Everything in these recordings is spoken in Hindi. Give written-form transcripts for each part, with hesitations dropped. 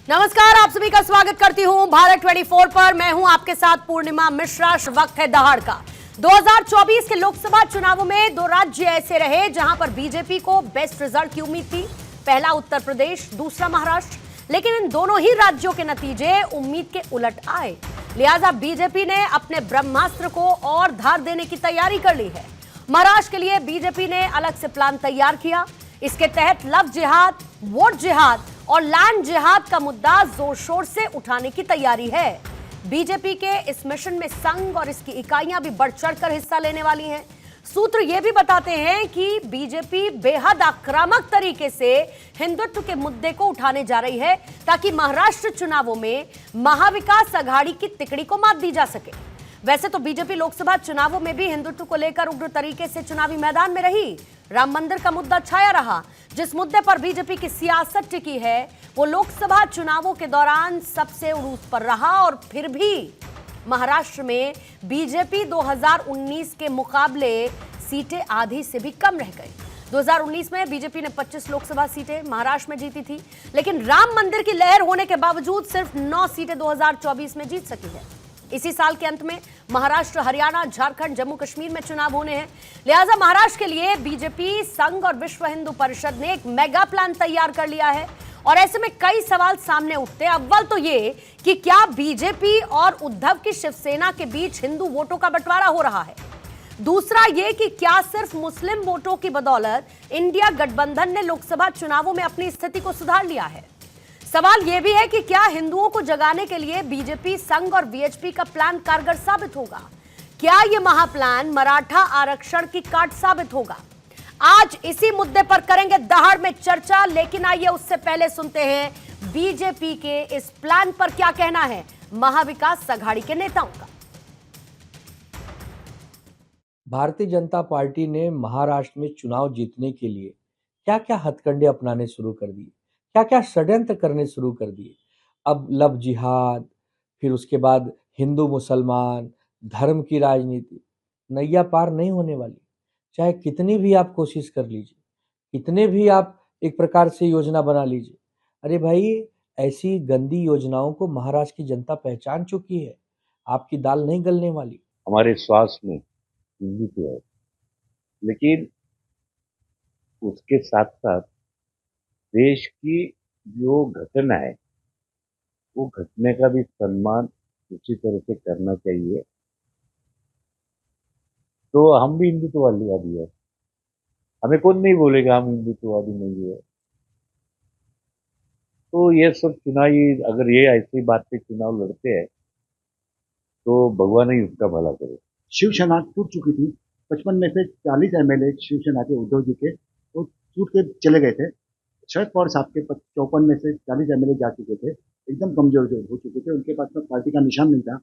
नमस्कार, आप सभी का स्वागत करती हूं भारत 24 पर। मैं हूं आपके साथ पूर्णिमा मिश्रा। वक्त है दहाड़ का। 2024 के लोकसभा चुनावों में दो राज्य ऐसे रहे जहां पर बीजेपी को बेस्ट रिजल्ट की उम्मीद थी। पहला उत्तर प्रदेश, दूसरा महाराष्ट्र। लेकिन इन दोनों ही राज्यों के नतीजे उम्मीद के उलट आए। लिहाजा बीजेपी ने अपने ब्रह्मास्त्र को और धार देने की तैयारी कर ली है। महाराष्ट्र के लिए बीजेपी ने अलग से प्लान तैयार किया। इसके तहत लव जिहाद, वोट जिहाद और लैंड जिहाद का मुद्दा जोर शोर से उठाने की तैयारी है। बीजेपी के इस मिशन में संघ और इसकी इकाइयां भी बढ़ चढ़कर हिस्सा लेने वाली हैं। सूत्र यह भी बताते हैं कि बीजेपी बेहद आक्रामक तरीके से हिंदुत्व के मुद्दे को उठाने जा रही है ताकि महाराष्ट्र चुनावों में महाविकास अघाड़ी की तिकड़ी को मात दी जा सके। वैसे तो बीजेपी लोकसभा चुनावों में भी हिंदुत्व को लेकर उग्र तरीके से चुनावी मैदान में रही। राम मंदिर का मुद्दा छाया रहा। जिस मुद्दे पर बीजेपी की सियासत टिकी है वो लोकसभा चुनावों के दौरान सबसे उरूज पर रहा। और फिर भी महाराष्ट्र में बीजेपी 2019 के मुकाबले सीटें आधी से भी कम रह गई। 2019 में बीजेपी ने 25 लोकसभा सीटें महाराष्ट्र में जीती थी, लेकिन राम मंदिर की लहर होने के बावजूद सिर्फ 9 सीटें 2024 में जीत सकी है। इसी साल के अंत में महाराष्ट्र, हरियाणा, झारखंड, जम्मू कश्मीर में चुनाव होने हैं। लिहाजा महाराष्ट्र के लिए बीजेपी, संघ और विश्व हिंदू परिषद ने एक मेगा प्लान तैयार कर लिया है। और ऐसे में कई सवाल सामने उठते हैं। अव्वल तो ये कि क्या बीजेपी और उद्धव की शिवसेना के बीच हिंदू वोटों का बंटवारा हो रहा है। दूसरा ये कि क्या सिर्फ मुस्लिम वोटों की बदौलत इंडिया गठबंधन ने लोकसभा चुनावों में अपनी स्थिति को सुधार लिया है। सवाल यह भी है कि क्या हिंदुओं को जगाने के लिए बीजेपी, संघ और वीएचपी का प्लान कारगर साबित होगा। क्या यह महाप्लान मराठा आरक्षण की काट साबित होगा। आज इसी मुद्दे पर करेंगे दहाड़ में चर्चा। लेकिन आइए उससे पहले सुनते हैं बीजेपी के इस प्लान पर क्या कहना है महाविकास अघाड़ी के नेताओं का। भारतीय जनता पार्टी ने महाराष्ट्र में चुनाव जीतने के लिए क्या क्या हथकंडे अपनाने शुरू कर दिए, क्या क्या षड्यंत्र करने शुरू कर दिए। अब लव जिहाद, फिर उसके बाद हिंदू मुसलमान, धर्म की राजनीति, नैया पार नहीं होने वाली। चाहे कितनी भी आप कोशिश कर लीजिए, कितने भी आप एक प्रकार से योजना बना लीजिए, अरे भाई ऐसी गंदी योजनाओं को महाराष्ट्र की जनता पहचान चुकी है। आपकी दाल नहीं गलने वाली। हमारे श्वास में हिंदुत्व है, लेकिन उसके साथ साथ देश की जो घटना है वो घटने का भी सम्मान उसी तरह से करना चाहिए। तो हम भी हिंदुत्ववादी है, हमें कौन नहीं बोलेगा हम हिंदुत्ववादी नहीं है। तो ये सब चुनावी, अगर ये ऐसी बात पे चुनाव लड़ते हैं तो भगवान ही उसका भला करे। शिवसेना टूट चुकी थी। 55 में से 40 एमएलए शिवसेना के, उद्धव जी के, वो टूट के चले गए थे। शरद पवार साहब के 54 में से 40 एमएलए जा चुके थे, एकदम कमजोर हो चुके थे। उनके पास में पार्टी का निशान नहीं था।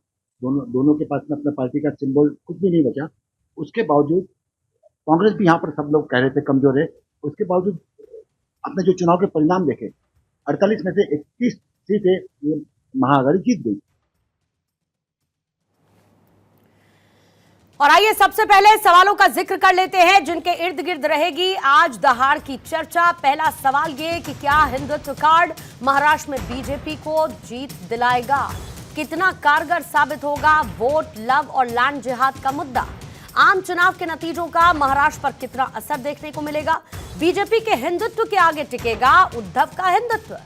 दोनों के पास में अपना पार्टी का सिंबल कुछ भी नहीं बचा। उसके बावजूद कांग्रेस भी यहाँ पर सब लोग कह रहे थे कमजोर है। उसके बावजूद अपने जो चुनाव के परिणाम देखे, 48 में से 31 सीटें महाअघाड़ी जीत गई। और आइए सबसे पहले सवालों का जिक्र कर लेते हैं जिनके इर्द गिर्द रहेगी आज दहाड़ की चर्चा। पहला सवाल ये कि क्या हिंदुत्व कार्ड महाराष्ट्र में बीजेपी को जीत दिलाएगा। कितना कारगर साबित होगा वोट, लव और लैंड जिहाद का मुद्दा। आम चुनाव के नतीजों का महाराष्ट्र पर कितना असर देखने को मिलेगा। बीजेपी के हिंदुत्व के आगे टिकेगा उद्धव का हिंदुत्व।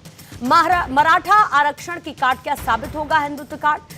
मराठा आरक्षण की काट क्या साबित होगा हिंदुत्व कार्ड।